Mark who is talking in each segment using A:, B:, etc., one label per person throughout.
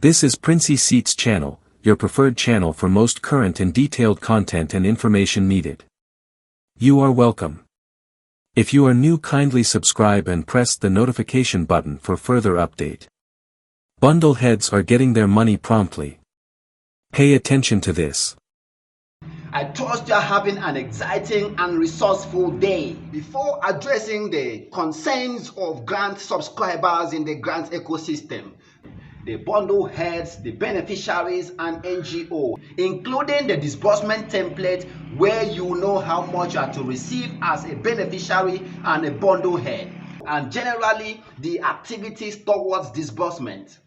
A: This is Princey Seats channel, your preferred channel for most current and detailed content and information needed. You are welcome. If you are new, kindly subscribe and press the notification button for further update. Bundle heads are getting their money promptly. Pay attention to this.
B: I trust you are having an exciting and resourceful day. Before addressing the concerns of grant subscribers in the grant ecosystem, the bundle heads, the beneficiaries, and NGO, including the disbursement template where you know how much you are to receive as a beneficiary and a bundle head, and generally the activities towards disbursement.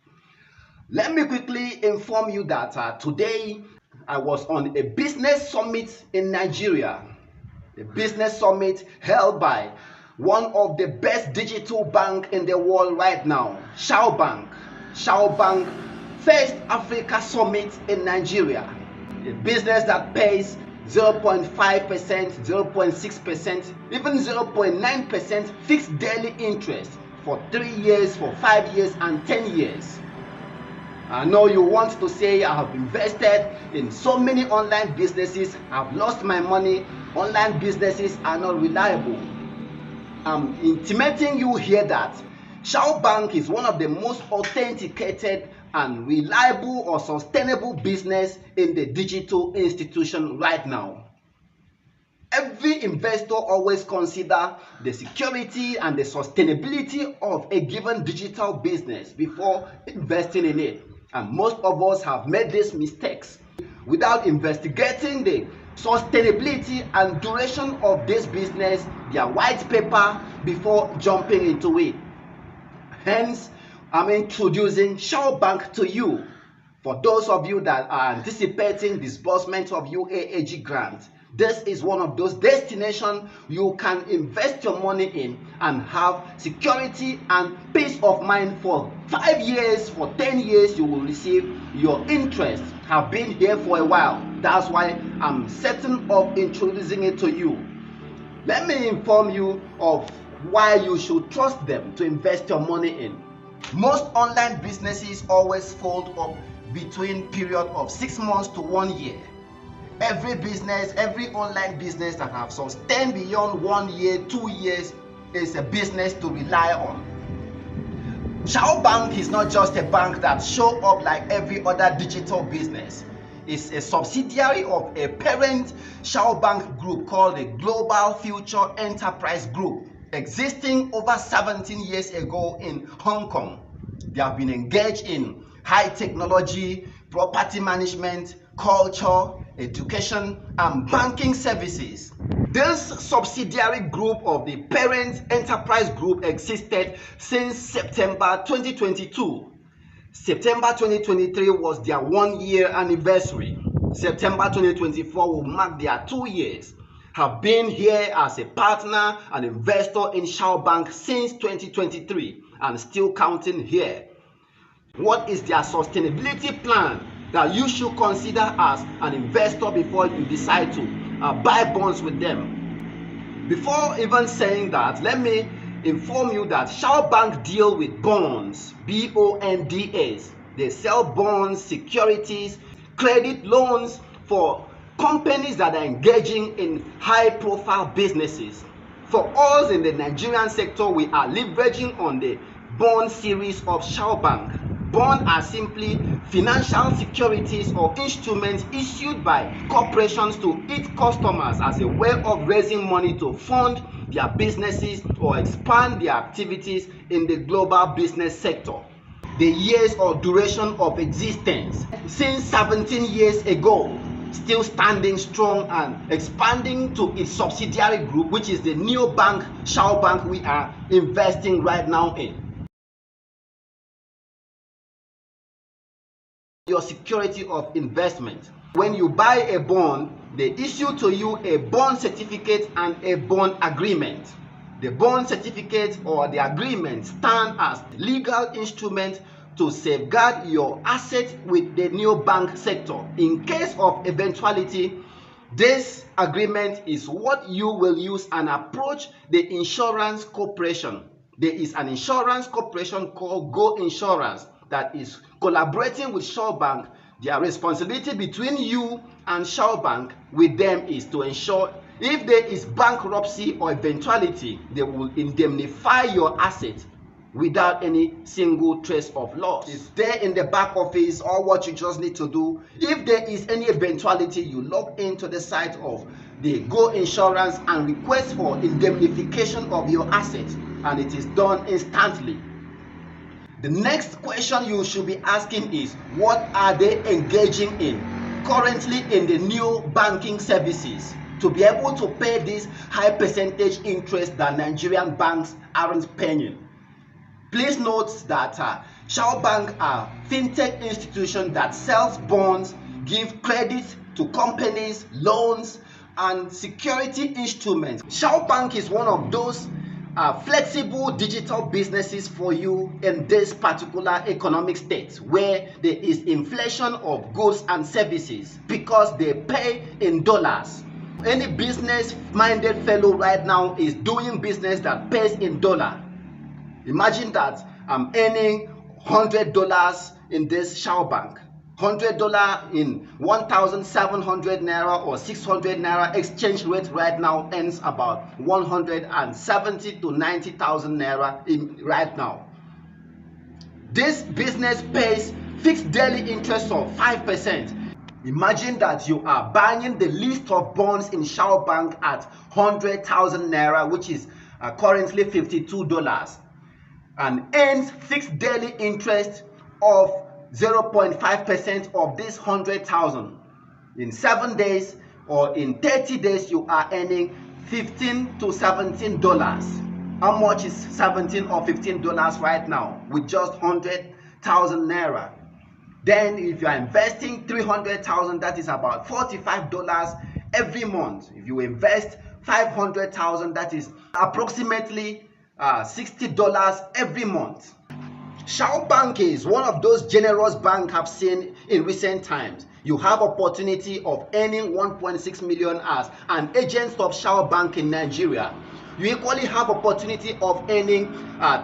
B: Let me quickly inform you that today I was on a business summit in Nigeria, a business summit held by one of the best digital banks in the world right now, Bank. Bank First Africa Summit in Nigeria, a business that pays 0.5%, 0.6%, even 0.9% fixed daily interest for 3 years, for 5 years, and 10 years. I know you want to say, I have invested in so many online businesses, I've lost my money, online businesses are not reliable. I'm intimating you here that Bank is one of the most authenticated and reliable or sustainable business in the digital institution right now. Every investor always consider the security and the sustainability of a given digital business before investing in it. And most of us have made these mistakes without investigating the sustainability and duration of this business, their white paper, before jumping into it. Hence, I'm introducing Bank to you. For those of you that are anticipating disbursement of UAAG grant, this is one of those destinations you can invest your money in and have security and peace of mind for 5 years, for 10 years. You will receive your interest. Have been here for a while. That's why I'm certain of introducing it to you. Let me inform you of why you should trust them to invest your money in. Most online businesses always fold up between period of 6 months to 1 year. Every business, every online business that have sustained beyond 1 year, 2 years is a business to rely on. Bank is not just a bank that show up like every other digital business. It's a subsidiary of a parent Bank group called the Global Future Enterprise Group, existing over 17 years ago in Hong Kong. They have been engaged in high technology, property management, culture, education, and banking services. This subsidiary group of the parent enterprise group existed since September 2022. September 2023 was their 1 year anniversary. September 2024 will mark their 2 years. Have been here as a partner and investor in Bank since 2023 and still counting here. What is their sustainability plan that you should consider as an investor before you decide to buy bonds with them? Before even saying that, let me inform you that Bank deal with bonds, BONDs. They sell bonds, securities, credit loans for companies that are engaging in high-profile businesses. For us in the Nigerian sector, we are leveraging on the bond series of Bank. Bonds are simply financial securities or instruments issued by corporations to its customers as a way of raising money to fund their businesses or expand their activities in the global business sector. The years or duration of existence since 17 years ago, still standing strong and expanding to its subsidiary group, which is the new bank, Bank, we are investing right now in. Your security of investment. When you buy a bond, they issue to you a bond certificate and a bond agreement. The bond certificate or the agreement stand as legal instrument to safeguard your assets with the new bank sector. In case of eventuality, this agreement is what you will use and approach the insurance corporation. There is an insurance corporation called Go Insurance that is collaborating with Shaw Bank, their responsibility between you and Shaw Bank with them is to ensure if there is bankruptcy or eventuality, they will indemnify your assets without any single trace of loss. It's there in the back office. All what you just need to do, if there is any eventuality, you log into the site of the Go Insurance and request for indemnification of your assets, and it is done instantly. The next question you should be asking is, what are they engaging in currently in the new banking services to be able to pay this high percentage interest that Nigerian banks aren't paying? Please note that Shaw Bank are fintech institution that sells bonds, give credit to companies, loans, and security instruments. Shaw Bank is one of those flexible digital businesses for you in this particular economic state where there is inflation of goods and services because they pay in dollars. Any business-minded fellow right now is doing business that pays in dollar. Imagine that I'm earning $100 in this Shaw Bank. $100 in 1,700 naira or 600 naira exchange rate right now earns about 170 to 90,000 naira right now. This business pays fixed daily interest of 5%. Imagine that you are buying the list of bonds in Shaw Bank at 100,000 naira, which is currently $52. And earns fixed daily interest of 0.5% of this 100,000. In 7 days or in 30 days, you are earning $15 to $17. How much is $17 or $15 right now with just 100,000 naira? Then if you are investing 300,000, that is about $45 every month. If you invest 500,000, that is approximately $60 every month. Shaw Bank is one of those generous banks I've seen in recent times. You have opportunity of earning 1.6 million as an agent of Shaw Bank in Nigeria. You equally have opportunity of earning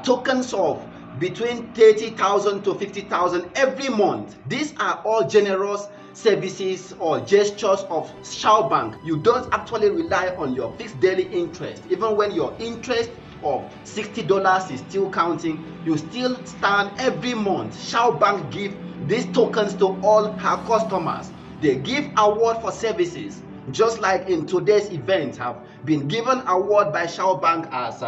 B: tokens of between 30,000 to 50,000 every month. These are all generous services or gestures of Shaw Bank. You don't actually rely on your fixed daily interest. Even when your interest of $60 is still counting, you still stand every month. Shaw Bank give these tokens to all her customers. They give award for services, just like in today's event have been given award by Shaw Bank as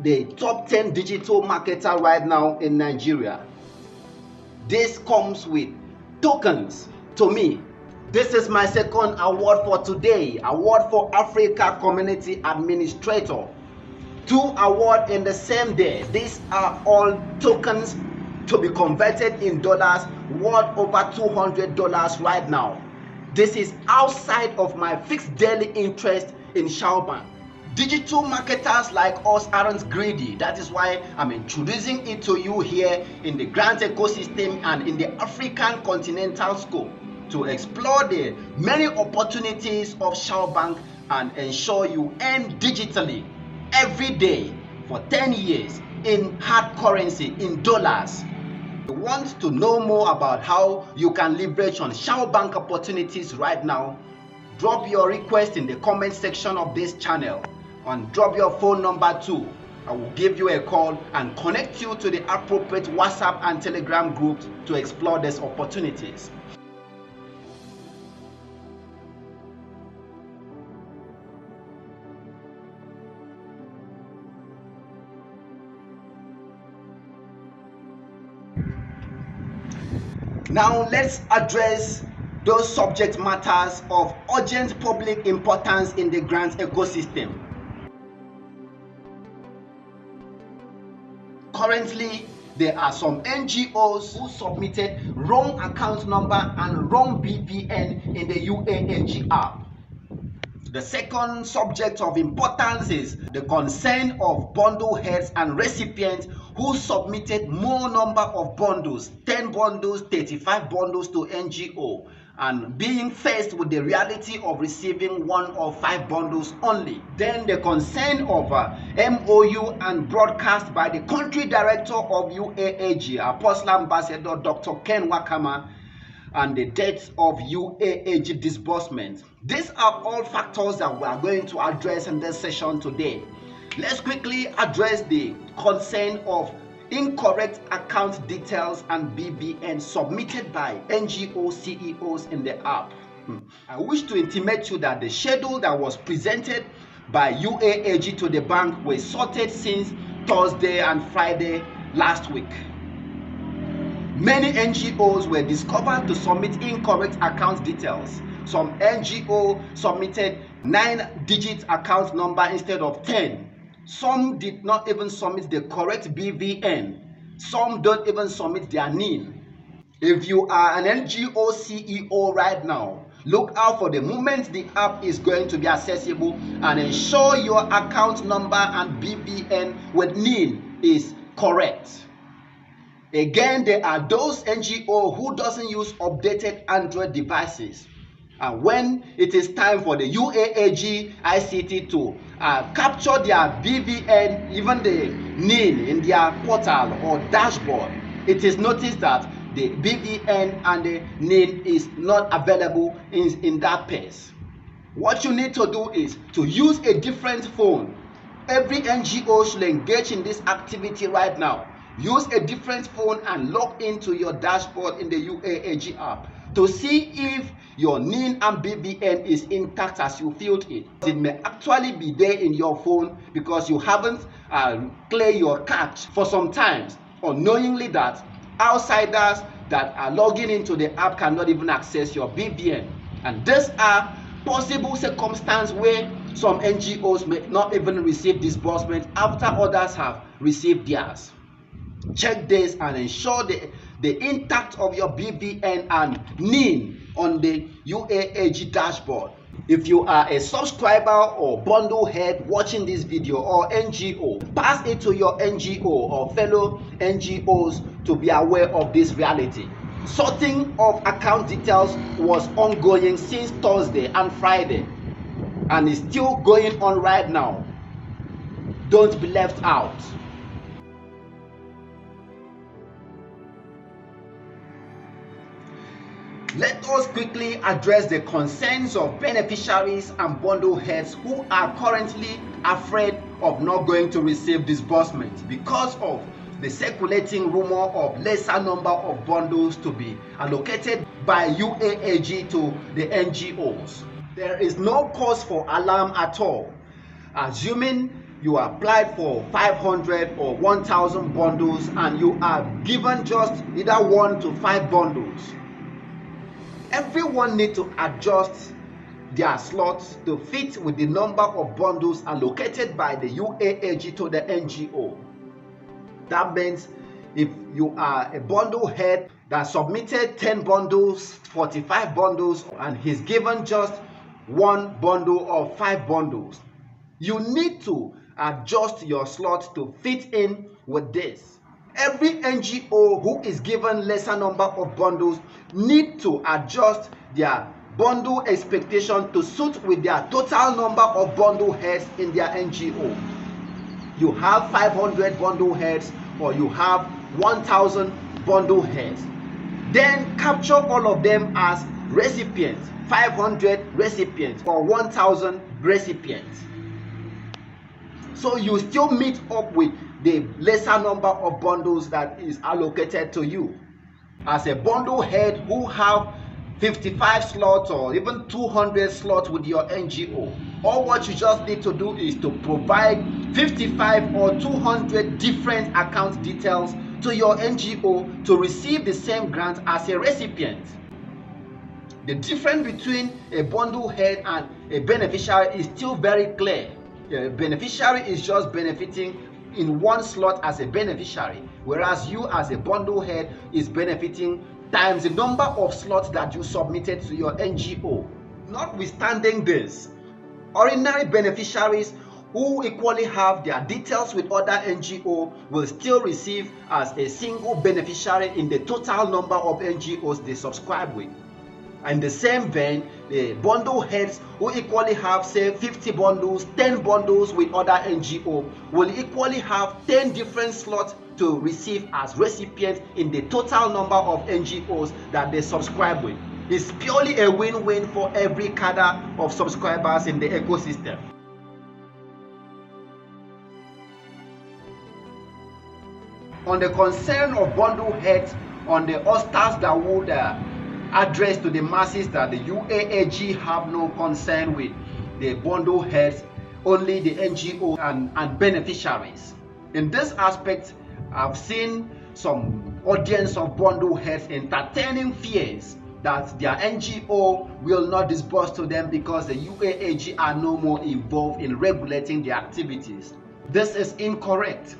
B: the top 10 digital marketer right now in Nigeria. This comes with tokens to me. This is my second award for today, award for Africa Community Administrator. 2 awards in the same day. These are all tokens to be converted in dollars, worth over $200 right now. This is outside of my fixed daily interest in Shaw Bank. Digital marketers like us aren't greedy. That is why I'm introducing it to you here in the grant ecosystem and in the African continental scope to explore the many opportunities of Shaw Bank and ensure you earn digitally every day for 10 years in hard currency, in dollars. If you want to know more about how you can leverage on Shaw Bank opportunities right now, drop your request in the comment section of this channel and drop your phone number too. I will give you a call and connect you to the appropriate WhatsApp and Telegram groups to explore these opportunities. Now let's address those subject matters of urgent public importance in the grant ecosystem. Currently, there are some NGOs who submitted wrong account number and wrong BVN in the UAAG app. The second subject of importance is the concern of bundle heads and recipients who submitted more number of bundles, 10 bundles, 35 bundles to NGO, and being faced with the reality of receiving 1 of 5 bundles only. Then the concern of MOU and broadcast by the country director of UAAG, Apostle Ambassador Dr. Ken Wakama, and the death of UAAG Disbursement. These are all factors that we are going to address in this session today. Let's quickly address the concern of incorrect account details and BVN submitted by NGO CEOs in the app. I wish to intimate you that the schedule that was presented by UAAG to the bank was sorted since Thursday and Friday last week. Many NGOs were discovered to submit incorrect account details. Some NGO submitted 9-digit account number instead of 10. Some did not even submit the correct BVN. Some don't even submit their NIN. If you are an NGO CEO right now, look out for the moment the app is going to be accessible and ensure your account number and BVN with NIN is correct. Again, there are those NGO who doesn't use updated Android devices. And when it is time for the UAAG ICT to capture their BVN, even the NIN in their portal or dashboard, it is noticed that the BVN and the NIN is not available in that pace. What you need to do is to use a different phone. Every NGO should engage in this activity right now. Use a different phone and log into your dashboard in the UAAG app to see if your NIN and BVN is intact as you filled it. It may actually be there in your phone because you haven't cleared your cache for some time, unknowingly that outsiders that are logging into the app cannot even access your BVN. And these are possible circumstances where some NGOs may not even receive disbursement after others have received theirs. Check this and ensure the intact of your BVN and NIN on the UAAG dashboard. If you are a subscriber or bundle head watching this video or NGO, pass it to your NGO or fellow NGOs to be aware of this reality. Sorting of account details was ongoing since Thursday and Friday and is still going on right now. Don't be left out. Let us quickly address the concerns of beneficiaries and bundle heads who are currently afraid of not going to receive disbursement because of the circulating rumor of lesser number of bundles to be allocated by UAAG to the NGOs. There is no cause for alarm at all. Assuming you applied for 500 or 1,000 bundles and you are given just either 1 to 5 bundles, everyone needs to adjust their slots to fit with the number of bundles allocated by the UAAG to the NGO. That means if you are a bundle head that submitted 10 bundles, 45 bundles, and he's given just 1 bundle or 5 bundles, you need to adjust your slot to fit in with this. Every NGO who is given lesser number of bundles need to adjust their bundle expectation to suit with their total number of bundle heads in their NGO. You have 500 bundle heads or you have 1,000 bundle heads. Then capture all of them as recipients, 500 recipients or 1,000 recipients. So you still meet up with the lesser number of bundles that is allocated to you. As a bundle head who have 55 slots or even 200 slots with your NGO, all what you just need to do is to provide 55 or 200 different account details to your NGO to receive the same grant as a recipient. The difference between a bundle head and a beneficiary is still very clear. A beneficiary is just benefiting in 1 slot as a beneficiary, whereas you as a bundle head is benefiting times the number of slots that you submitted to your NGO. Notwithstanding this, ordinary beneficiaries who equally have their details with other NGO will still receive as a single beneficiary in the total number of NGOs they subscribe with. In the same vein, the bundle heads who equally have, say, 50 bundles, 10 bundles with other NGO will equally have 10 different slots to receive as recipients in the total number of NGOs that they subscribe with. It's purely a win-win for every cadre of subscribers in the ecosystem. On the concern of bundle heads, on the osters that would address to the masses that the UAAG have no concern with the bundle heads, only the NGO and beneficiaries. In this aspect, I've seen some audience of bundle heads entertaining fears that their NGO will not disburse to them because the UAAG are no more involved in regulating their activities. This is incorrect.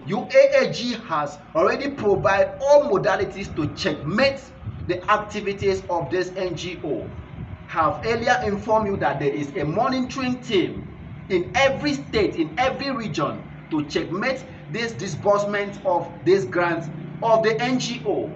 B: UAAG has already provided all modalities to checkmate the activities of this NGO. Have earlier informed you that there is a monitoring team in every state, in every region, to checkmate this disbursement of this grant of the NGO.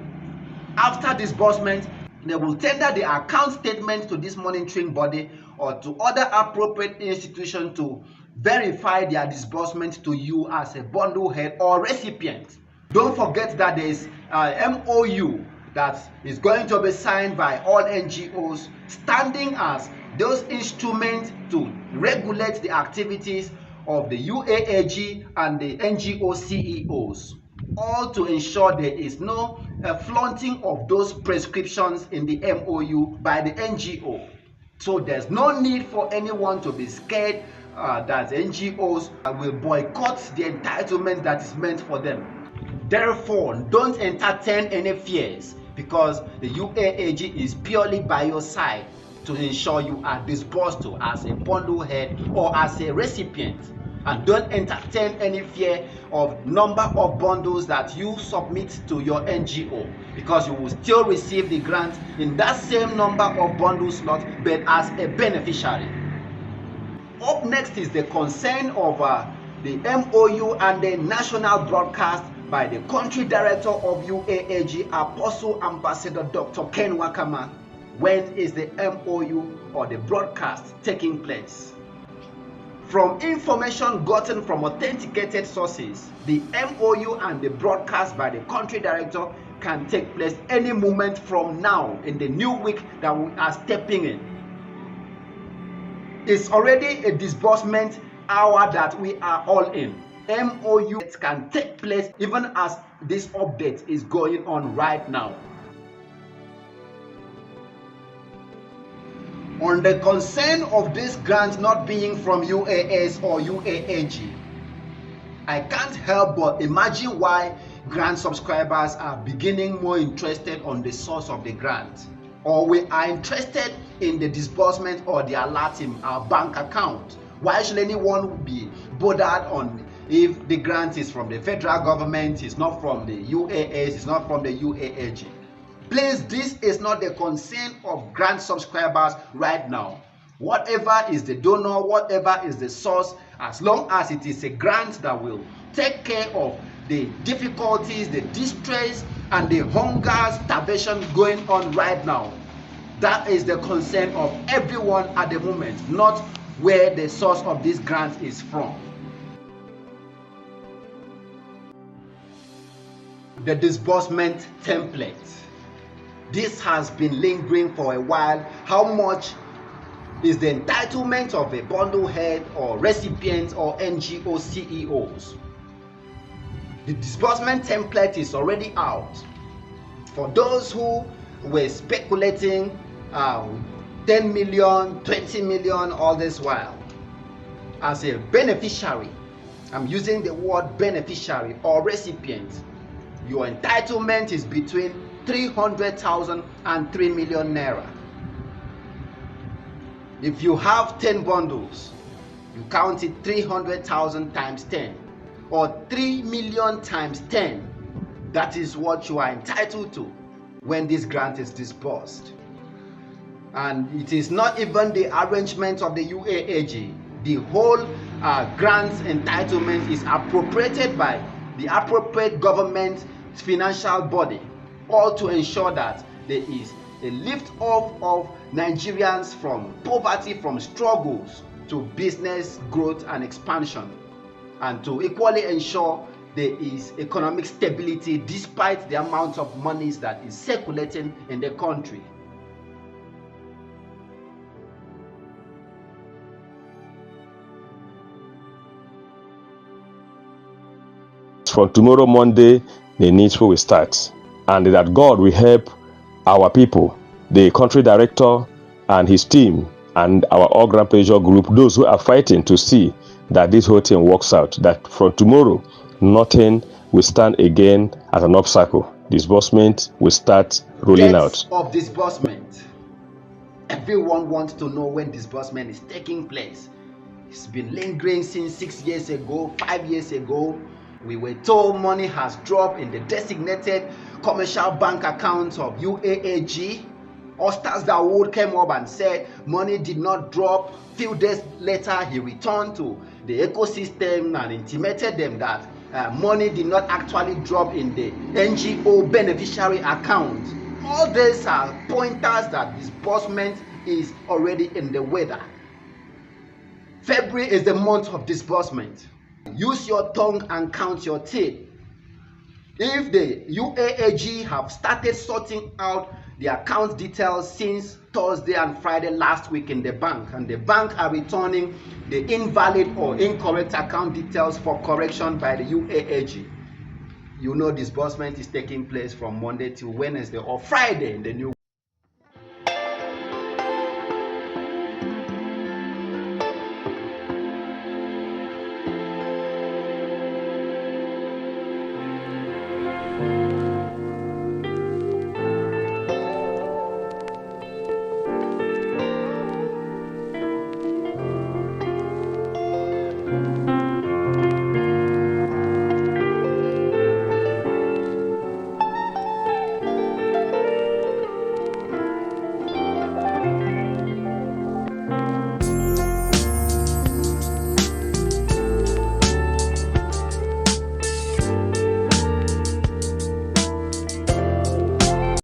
B: After disbursement, they will tender the account statement to this monitoring body or to other appropriate institutions to verify their disbursement to you as a bundle head or recipient. Don't forget that there is an MOU that is going to be signed by all NGOs, standing as those instruments to regulate the activities of the UAAG and the NGO CEOs, all to ensure there is no flaunting of those prescriptions in the MOU by the NGO. So there's no need for anyone to be scared that NGOs will boycott the entitlement that is meant for them. Therefore, don't entertain any fears, because the UAAG is purely by your side to ensure you are disbursed to as a bundle head or as a recipient. And don't entertain any fear of number of bundles that you submit to your NGO, because you will still receive the grant in that same number of bundle slots, but as a beneficiary. Up next is the concern of the MOU and the national broadcast by the country director of UAAG, Apostle Ambassador Dr. Ken Wakama. When is the MOU or the broadcast taking place? From information gotten from authenticated sources, the MOU and the broadcast by the country director can take place any moment from now in the new week that we are stepping in. It's already a disbursement hour that we are all in. MOU can take place even as this update is going on right now. On the concern of this grant not being from UAS or UAAG, I can't help but imagine why grant subscribers are beginning more interested on the source of the grant, or we are interested in the disbursement or the alert in our bank account. Why should anyone be bothered on if the grant is from the federal government, it's not from the UAS, it's not from the UAAG? Please, this is not the concern of grant subscribers right now. Whatever is the donor, whatever is the source, as long as it is a grant that will take care of the difficulties, the distress, and the hunger, starvation going on right now, that is the concern of everyone at the moment, not where the source of this grant is from. The disbursement template. This has been lingering for a while. How much is the entitlement of a bundle head or recipient or NGO CEOs? The disbursement template is already out. For those who were speculating 10 million, 20 million all this while, as a beneficiary, I'm using the word beneficiary or recipient, your entitlement is between 300,000 and 3 million naira. If you have 10 bundles, you count it 300,000 times 10, or 3 million times 10. That is what you are entitled to when this grant is disbursed. And it is not even the arrangement of the UAAG. The whole grant entitlement is appropriated by the appropriate government financial body, all to ensure that there is a lift off of Nigerians from poverty, from struggles to business growth and expansion, and to equally ensure there is economic stability despite the amount of monies that is circulating in the country.
C: From tomorrow, Monday, the needful will start, and that God will help our people, the country director and his team, and our all grand pressure group, those who are fighting to see that this whole thing works out, that from tomorrow, nothing will stand again as an obstacle. Disbursement will start rolling out.
B: Of disbursement. Everyone wants to know when disbursement is taking place. It's been lingering since 6 years ago, 5 years ago. We were told money has dropped in the designated commercial bank accounts of UAAG. Ostas Dawood came up and said money did not drop. Few days later, he returned to the ecosystem and intimated them that money did not actually drop in the NGO beneficiary account. All these are pointers that disbursement is already in the weather. February is the month of disbursement. Use your tongue and count your teeth. If the UAAG have started sorting out the account details since Thursday and Friday last week in the bank, and the bank are returning the invalid or incorrect account details for correction by the UAAG, you know disbursement is taking place from Monday till Wednesday or Friday in the new